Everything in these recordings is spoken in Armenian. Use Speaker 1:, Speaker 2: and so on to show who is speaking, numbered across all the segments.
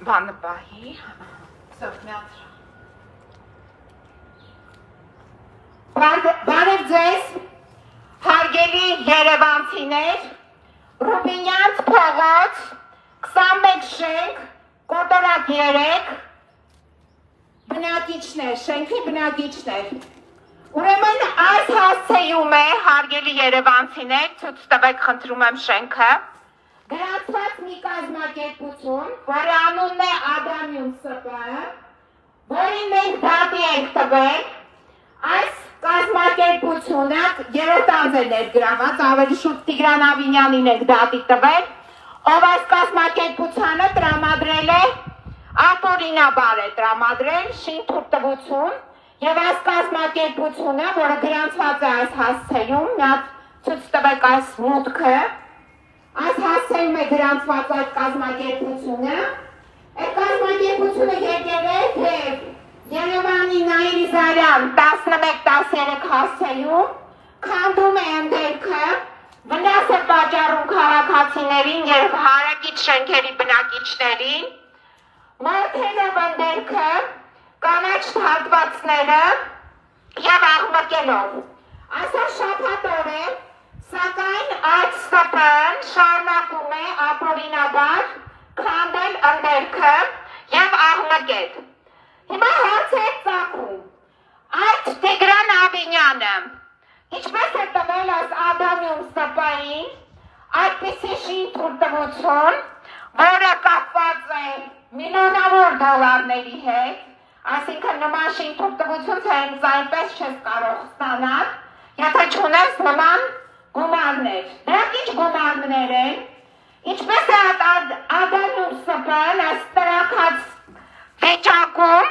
Speaker 1: Բանպահի, բարև ձեզ, հարգելի երևանցիներ, Ռուբինյանց փողոց, 21 շենք, կոտորակ 3, բնակիչներ, շենքի բնակիչներ, ուրեմն այս հասցեում է, հարգելի երևանցիներ, ցույց տվեք խնդրում եմ շենքը, գրացված մի կազմակերպություն, որի անունն է Ադամյուն ՍՊԸ, որին մենք դատի ենք տվել, այս կազմակերպությունը երրորդ անձ է ներգրաված, ավելի շուտ Տիգրան Ավինյանին ենք դատի տվել, ով այս կազմակերպությանը տրամադրել է, ապօրինաբար է տրամադրել շինթույլտվություն, եւ այս կազմակերպությունը, որը գրանցված է այս հասցեում, մի հատ ցույց տվեք այս մուտքը, այս հասցեում է գրանցված այդ կազմակերպությունը, այդ կազմակերպությունը եկել է թեև Երևանի Նաիրի Զարյան 11-13 հասցեում, քանդում է ընդերքը, վնաս է պատճառում քաղաքացիներին եւ հարակից շենքերի բնակիչներին, մորթելով ընդերքը, կանաչ հատվածները եւ աղմկելով։ Այսօր շաբաթ օր է, սակայն այդ ՍՊԸ-ն շարունակում է ապօրինաբար քանդել ընդերքը եւ աղմկել։ Հիմա հարց է ծագում, այդ Տիգրան Ավինյանը ինչպես է տվել այս Ադամյուն ՍՊԸ-ին այդպիսի շինթույլտվություն, որը կապված է միլիոնավոր դոլարների հետ, այսինքն նման շինթույլտվություն հենց այնպես չես կարող ստանալ, եթե չունես նման գումարներ։ Դրանք ինչ գումարներ են, ինչպես է Ադամյուն ՍՊԸ-ն այս տրաքած վիճակում,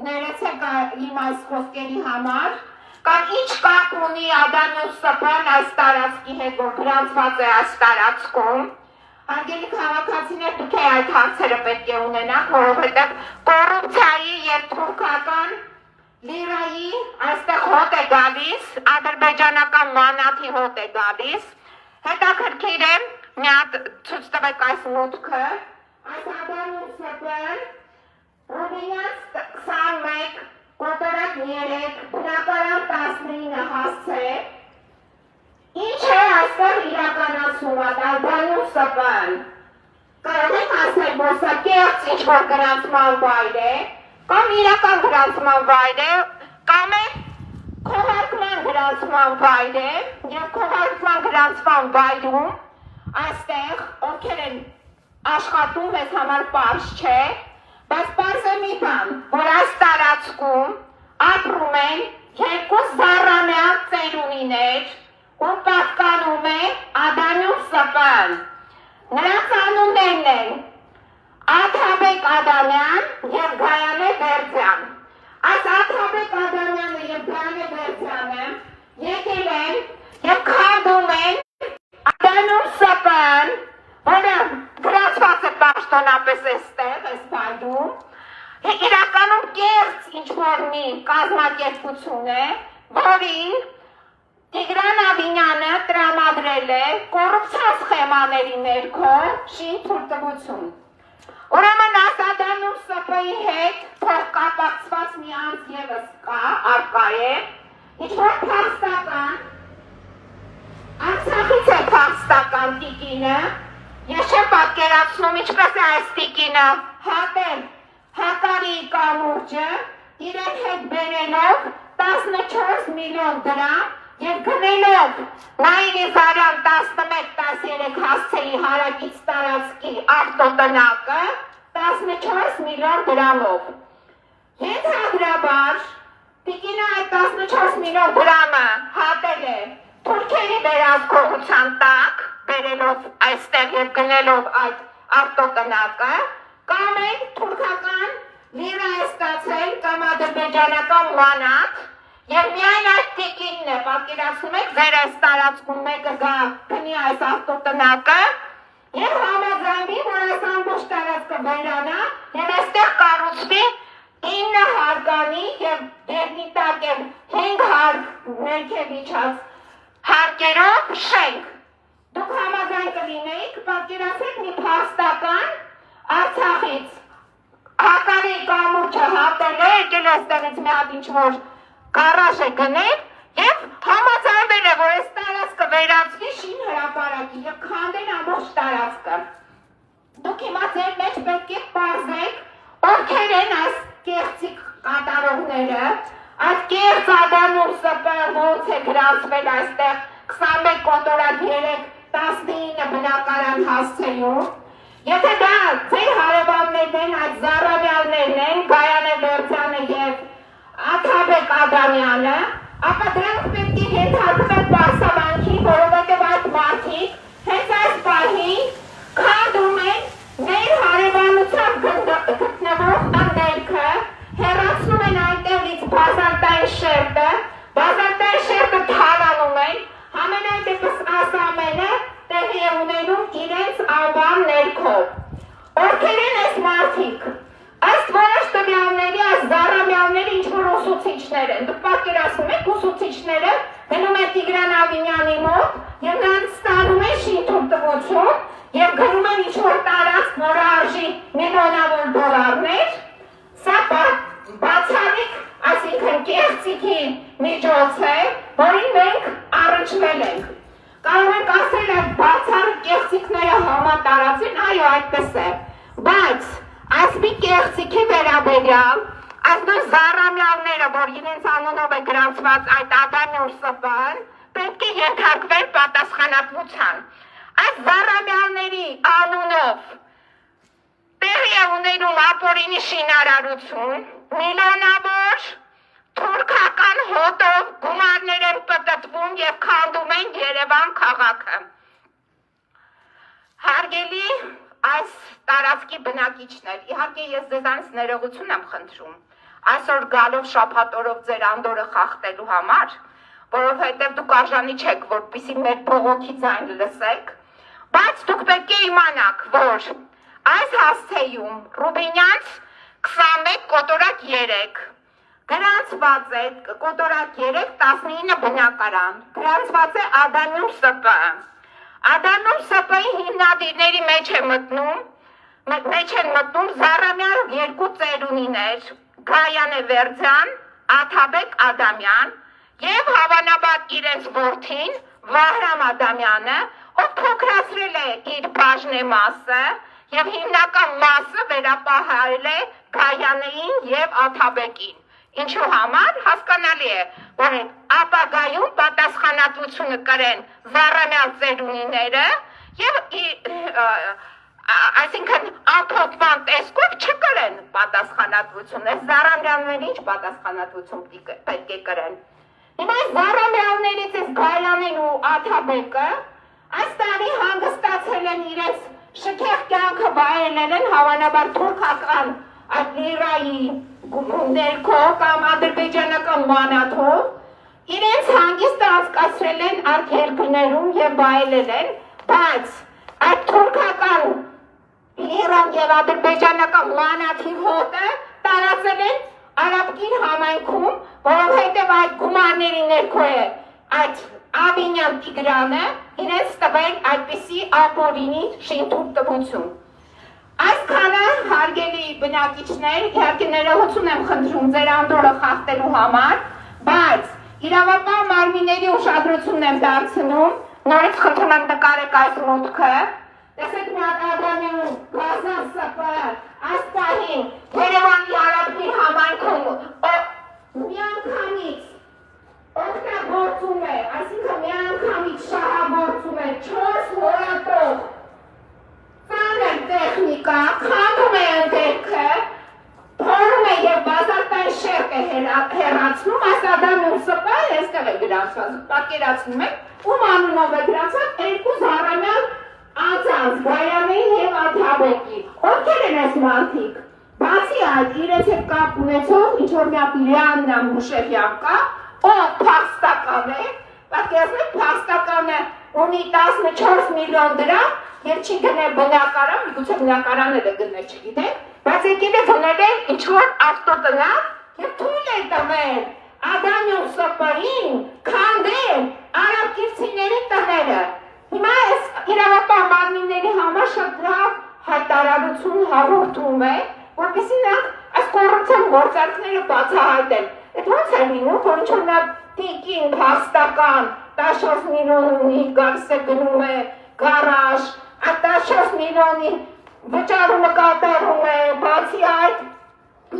Speaker 1: ներեցեք իմ այս խոսքերի համար, կամ ինչ կապ ունի Ադամյուն ՍՊԸ-ն այս տարածքի հետ, որ գրանցված է այս տարածքում, հարգելի քաղաքացիներ, դուք այդ հարցերը պետք է ունենաք, որովհետև կոռուպցիայի եւ թուրքական լիրայի այստեղ հոտ է գալիս, ադրբեջանական մանաթի հոտ է գալիս, հետաքրքիր է, մի հատ ցույց տվեք այս մուտքը, այս Ադամյուն ՍՊԸ-ն, Ռուբինյանց 21, կոտորակ 3, բնակարան 19 հասցե, ինչ է այստեղ իրականացում Ադամյուն ՍՊԸ-ն, կարող եք ասել, որ սա կեղծ ինչ-որ գրանցման վայր է, կամ իրական գրանցման վայր է, կամ է քողարկման գրանցման վայր է, եւ քողարկման գրանցման վայրում այստեղ ովքեր են աշխատում, մեզ համար պարզ չէ, բայց պարզ է մի բան, որ այս տարածքում ապրում են երկու զառամյա ծերունիներ, ում պատկանում է Ադամյուն ՍՊԸ-ն, նրանց անուններն են Աթաբեկ Ադամյան եւ Գայանե Բերձյան։ Այս Աթաբեկ Ադամյանը եւ Գայանե Բերձյանը եկել են եւ քանդում են Ադամյուն ՍՊԸ-ն, որը գրացված է պաշտոնապես էստեղ, այս վայրում, իրականում կեղծ ինչ-որ մի կազմակերպություն է, որին Տիգրան Ավինյանը տրամադրել է կոռուպցիա սխեմաների ներքո շինթույլտվություն։ Ուրեմն Ադամյուն ՍՊԸ-ի հետ փոխկապակցված մի անձ ևս կա, առկա է, ինչ-որ փախստական, Արցախից է փախստական տիկինը, ես չեմ պատկերացնում ինչպես է այս տիկինը հատել Հակարի կամուրջը, իրեն հետ բերելով 14 միլիոն դրամ և գնելով Նաիրի Զարյան 11-13 հասցեի հարակից տարածքի ավտոտնակը 14 միլիոն դրամով։ Ենթադրաբար, տիկինը այդ 14 միլիոն դրամը հատել է թուրքերի վերահսկողության տակ, բերելով այստեղ և գնելով այդ ավտոտնակը, կամ է թուրքական լիրա է ստացել կամ ադրբեջանական մանաթ, եւ միայն այդ տիկինն է, պատկերացնում եք, ձեր այս տարածքում մեկը գա գնի այս ավտոտնակը եւ համաձայնվի, որ այս ամբողջ տարածքը վերանա եւ այստեղ կառուցվի 9 հարկանի եւ դերնիտակ եւ 5 հարկ ներքևիչած հարկերով շենք։ Դուք համաձայն կլինեիք, պատկերացրեք մի փաստական Արցախից կամուրջը հատել է, եկել է այստեղից մի հատ ինչ-որ գարաժ է գնել և համաձայնվել է, որ այս տարածքը վերածվի շին հրապարակի և քանդեն ամբողջ տարածքը։ Դուք հիմա ձեր մեջ պետք է պարզեք, ովքեր են այս կեղծիք կատարողները, այդ կեղծ Ադամով ՍՊ ոնց է գրանցվել այստեղ 21 կոտորակ 3-19 բնակարան հասցեում։ Եթե դա ձեր հարևաններն են, այդ Զառամյալներն են, Գայանե Վերձյանը և Աթաբեկ Ադամյանը, ապա դրանք պետք է ենթարկվեն պարսավանքի, որովհետև այդ մարդիկ հենց այս պահին քանդում են մեր հարևանությամբ գտնվող ըններքը, հեռացնում են այնտեղից բազալտային շերտը թալանում են, համենայն դեպս այս ամենը տեղի է ունենում իրենց անվան ներքո։ Ովքեր են այս մարդիկ։ Ըստ որոշ տվյալների այս Զառամյալները ինչ-որ ուսուցիչներ են։ Դուք պատկերացնում եք ուսուցիչները գնում են Տիգրան Ավինյանի մոտ և նրանց ստանում են շինթույլտվություն և գնում են ինչ-որ տարածք, որը արժի միլիոնավոր դոլարներ, սա բացառիկ, այսինքն կեղծիքի միջոց է, որին մենք առնչվել ենք։ Կարող ենք ասել այդ բացառիկ կեղծիքները համատարած են, այո, այդպես է, բայց այս մի կեղծիքի վերաբերյալ, այս նույն Զառամյալները, որ իրենց անունով է գրանցված այդ Ադամով ՍՊ-ն, պետք է ենթարկվեն պատասխանատվության։ Այս Զառամյալների անունով տեղի է ունենում ապօրինի շինարարություն, միլիոնավոր թուրքական հոտով գումարներ են պտտվում և քանդում են Երևան քաղաքը։ Հարգելի այս տարածքի բնակիչներ, իհարկե ես ձեզանից ներողություն եմ խնդրում, այսօր գալով շաբաթօրով ձեր անդորը խախտելու համար, որովհետև դուք արժանի չեք, որպեսզի մեր բողոքի ձայն լսեք, բայց դուք պետք է իմանաք, որ այս հասցեում Ռուբինյանց 21 կոտորակ 3 գրանցված է կոտորակ 3-19 բնակարան, գրանցված է Ադամով ՍՊ-ը։ Ադամով ՍՊ-ի հիմնադիրների մեջ են մտնում Զառամյալ երկու ծերունիներ, Գայանե Վերձյան, Աթաբեկ Ադամյան և հավանաբար իրենց որդին Վահրամ Ադամյանը, ով փոքրացրել է իր բաժնեմասը և հիմնական մասը վերապահել է Գայանեին և Աթաբեկին։ Ինչու համար հասկանալի է, որ ապագայում պատասխանատվությունը կրեն Զառամյալ ծերունիները և այսինքն ամփոփման տեսքով չկրեն պատասխանատվություն, այս Զառամյալները ինչ պատասխանատվություն պետք է կրեն։ Հիմա այս Զառամյալներից այս Գայանեն ու Աթաբեկը այս տարի հանգստացել են իրենց շքեղ կյանքը վայելել են հավանաբար թուրքական այդ լիրայի ներքո կամ ադրբեջանական մանաթով իրենց հանգիստը անցկացրել են արտերկրներում և վայելել են, բայց այդ թուրքական լիրան և ադրբեջանական մանաթի հոտը տարածել են Արաբկիր համայնքում, որովհետև այդ գումարների ներքո է այդ Ավինյան Տիգրանը իրենց տվել այդպիսի ապօրինի շինթույլտվություն։ Այսքանը հարգելի բնակիչներ, իհարկե ներողություն եմ խնդրում ձեր անդորը խախտելու համար, բայց իրավապահ մարմինների ուշադրությունն եմ դարձնում, նորից խնդրում եմ նկարեք այս մուտքը, տեսեք մի հատ Ադամյան Գազան ՍՊ այս պահին Երևանի Արաբկիր համայնքում միանգամից օգտագործում է, այսինքն միանգամից շահագործում է 4 հորատող ծանր տեխնիկա, քանդում է ընդերքը, փորում է և բազալտային շերտ է հեռացնում, այս Ադամով ՍՊ-ը այստեղ է գրանցված, պատկերացնում եք, ում անունով է գրանցված երկու Զառամյալ անձանց, Գայանեի և Աթաբեկի, ովքեր են այս մարդիկ, բացի այդ իրենց հետ կապ ունեցող ինչ-որ մի հատ Լիաննա Մուշեհյան կա, ով փախստական է, պատկերացնեք փախստականը ունի 14 միլիոն դրամ և չի գնել բնակարան, միգուցե բնակարան է գնել, չգիտեք, բայց եկել է գնել է ինչ-որ ավտոտնակ և թույլ է տվել Ադամով ՍՊ-ին քանդել արաբկիրցիների տները։ Հիմա այս իրավապահ մարմինների համար շատ լավ հայտարարություն հաղորդում է, որպեսզի նրանք այս կոռուպցիոն գործարքները բացահայտել։ Այդ ո՞նց է լինում, որ ինչ-որ նա տիկին փաստական 14 միլիոն ունի, գալիս է գնում է գարաժ, այդ 14 միլիոնի վճարումը կատարում է, բացի այդ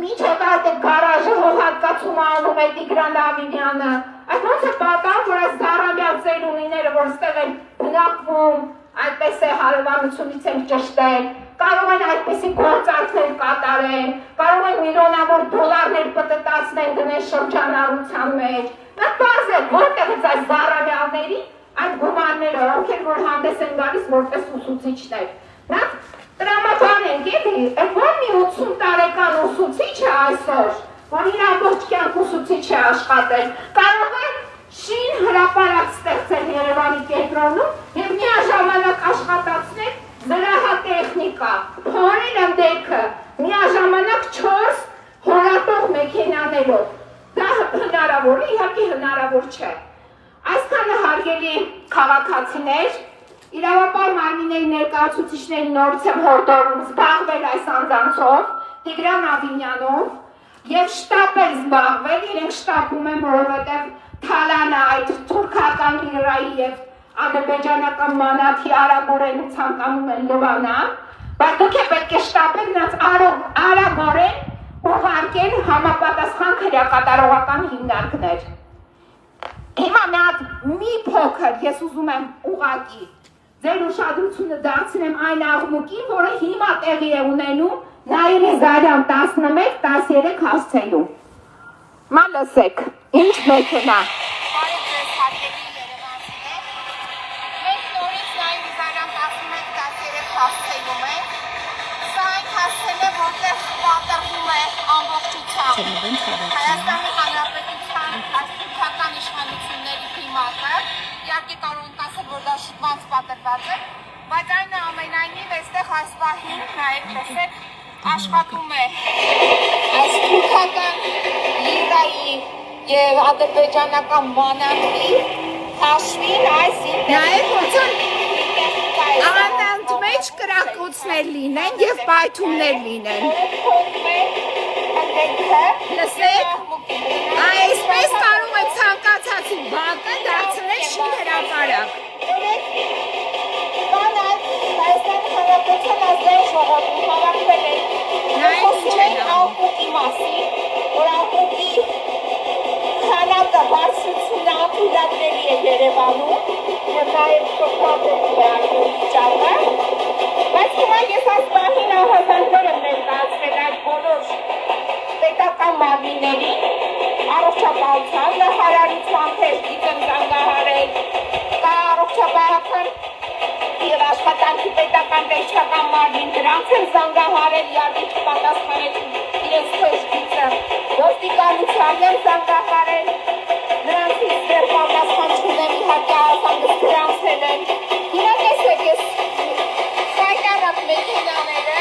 Speaker 1: մինչև այդ գարաժը հողատկացում անում է Տիգրան Ավինյանը, այդ ոնց է պատահում, որ այս զառավյալ ծերունիները, որ ստեղ են բնակվում, այդպես է հարևանությունից են ճշտել, կարող են այդպիսի գործարքներ կատարեն, կարող են միլիոնավոր դոլարներ պտտացնեն գնեն շրջանառության մեջ, նա պարզ է, որտեղից այս զառավյալների այդ գումարները, ովքեր որ հանդես են գալիս որպես ուսուցիչներ, նա տրամաբան ենք էլի, այդ որ մի 80 տարեկան ուսուցիչ է այսօր, որ իր ամբողջ կյանք ուսուցիչ է աշխատել, կարող է շին հրապարակ ստեղծել Երևանի կենտրոնում և միաժամանակ աշխատացնել զրահատեխնիկա, փորել ընդերքը, միաժամանակ 4 հորատող մեքենաներով, դա հնարավոր է, իհարկե հնարավոր չէ, այսքանը հարգելի քաղաքացիներ, իրավապահ մարմինների ներկայացուցիչների նորից եմ հորդորում զբաղվել այս անձանցով, Տիգրան Ավինյանով և շտապել զբաղվել, իրենք շտապում են, որովհետև Թալանը այդ թուրքական լիրայի և ադրբեջանական մանաթի արագորեն ցանկանում են լվանալ, բայց դուք է պետք է շտապել նրանց արագորեն ուղարկել համապատասխան քրեակատարողական հիմնարկներ։ Հիմա մի փոքր ես ուզում եմ ուղղակի ձեր ուշադրությունը դարձնեմ այն աղմուկին, որը հիմա տեղի է ունենում Նաիրի Զարյան 11-13 հասցեում։ Մա լսեք, ինչ մեքենա։
Speaker 2: Բարև ձեզ հարգելի երևանցիներ։ Մենք նորից Նաիրի Զարյան 11-13 հասցեում ենք։ Սա այն հասցեն է, որտեղ պատրվում է ամբողջությամբ Հայաստանի Հանրապետության հայ-թուրքական իշխանությունների դիմակը։ Իհարկե կարող ենք ասել, որ դա շփված պատրված է, բայց այնուամենայնիվ այստեղ այս պահին նաև տեսեք աշխատում է այս թուրքական լիրայի և ադրբեջանական մանաթի հաշվին այս
Speaker 1: Նաև ոնցան անանց մեջ կրակոցներ լինեն և պայթումներ լինեն։ Լսեք, այսպես կարող է ցանկացածի բակը դարձնել շին հրապարակ։
Speaker 2: Կան այդ Հայաստանի Հանրապետության ազգային ժողովում հավաքվել են խոսում աղմուկի մասին, որ աղմուկի քանակը բարձրությունը անդրադառնալի է Երևանում և նաև շոկված է վիճակը, բայց հիմա ես այս պահին ահազանգներ եմ ներկայացրել այդ բոլոր պետական մարմիններին, առողջապահության նախարարության թեժգից եմ զանգահարել, կա առողջապահական և աշխատանքի պետական վերջական մարմին, դրանց եմ զանգահարել, իհարկե չպատասխանեց իրենց թեժգիծը, ոստիկանության եմ զանգահարել, նրանցից դեռ պատասխան չունեմ, իհարկե ահազանգս դրանցել են։ Հիմա տեսեք, ես սայտարակ մեքենաները,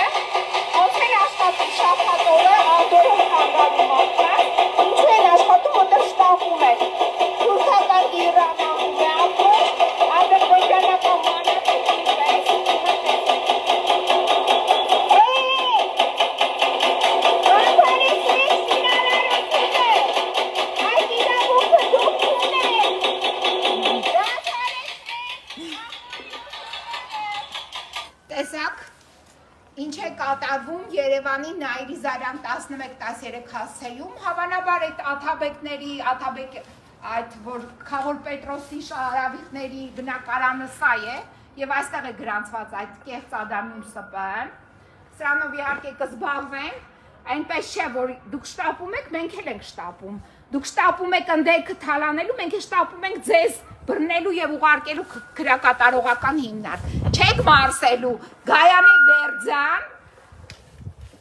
Speaker 2: ոնց են աշխատում շաբաթօրը, անդորում հանգարում ապրած, ինչու են աշխատում, որտեղ շտապում են։ Թուրքական լիրանահում է ապրում, ադրբեջանական մանաթի
Speaker 1: Տեսակ, ինչ է կատարվում Երևանի Նաիրի Զարյան 11-13 հասցեում, հավանաբար այդ աթաբեկների, այդ որ Քավոր Պետրոսի շահարավիղների բնակարանը սա է, և այստեղ է գրանցված այդ կեղծ Ադամյուն ՍՊԸ-ն, սրանով իհարկե կզբաղվեն, այնպես չէ, որ դուք շտապում եք, մենք էլ ենք շտապում, դուք շտապում եք ընդերքը թալանելու, մենք էլ շտապում ենք ձեզ բռնելու և ուղարկելու քրեակատարողական հիմնարկ, չեք մարսելու, Գայանե Վերձյան,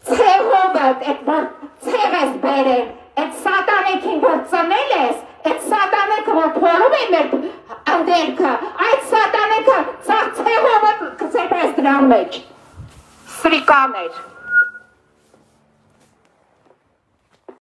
Speaker 1: ցեղով այդ որ ցեղ ես բերել, այդ սատանեքին որ ծնել ես, այդ սատանեքը որ փորում է մեր ընդերքը, այդ սատանեքը ցեղով կցեպես դրան մեջ, սրիկաներ։